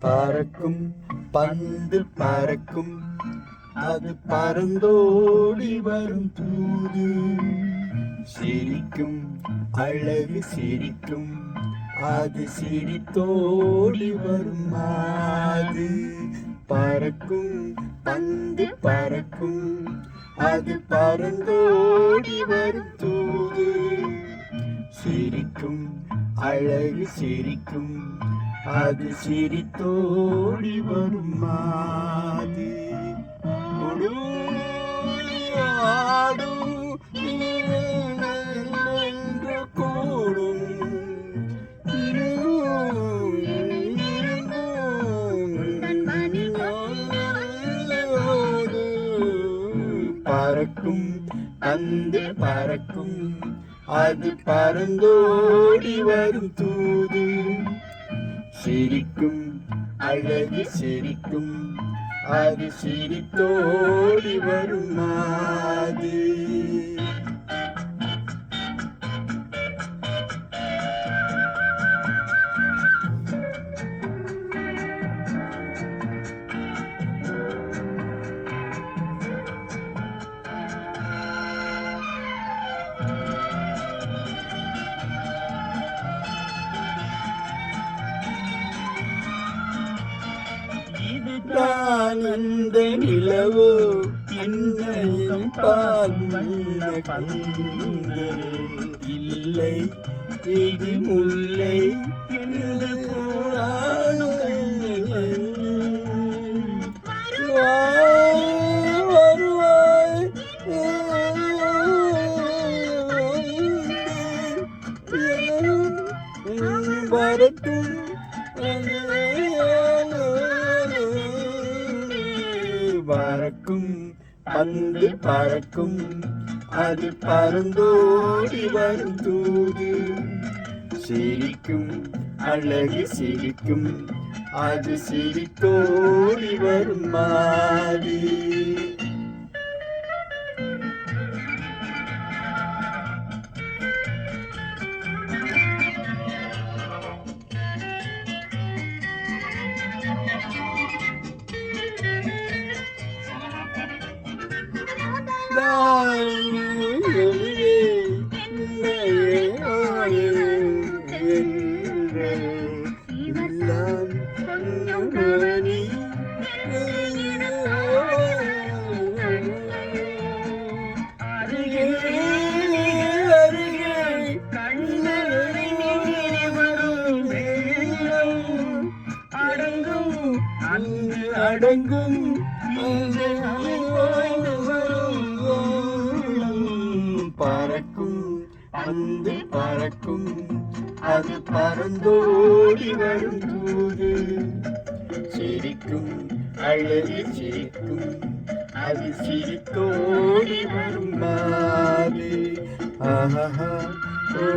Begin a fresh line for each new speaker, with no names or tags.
பறக்கும் பந்து பறக்கும், அது பறந்தோடி வரும் தூது. சிரிக்கும் அழகு சிரிக்கும், அது சிரித்தோடி வரும் மாது. பறக்கும் பந்து பறக்கும், அது பறந்தோடி வரும் தூது. சிரிக்கும் அழகு சிரிக்கும், அது சிரித்தோடி வரும் மாது. ஆடும் என்று கூடும், பறக்கும் பந்து பறக்கும், அது பறந்தோடி வரும் தூது. சிரிக்கும் அழகு சிரிக்கும், அது சிரித்தோடி வரும் மாது. இதுதான் அந்த நிலவோ, இன்னும் பால் வண்ண பந்து. இல்லை இது முல்லை என்று கூறானும் வருவாய் வரட்டும். பறக்கும் பந்து பறக்கும், அது பறந்தோடி வரும் தூது. சிரிக்கும் அழகு சிரிக்கும், அது சிரித்தோடி வரும் மாது. அடங்கும் பறக்கும் பந்து பறக்கும், அது பறந்தோடி வரும் தூது. சிரிக்கும் அழகு சிரிக்கும், அது சிரித்தோடி வரும் மாது. ஆஹா ஓ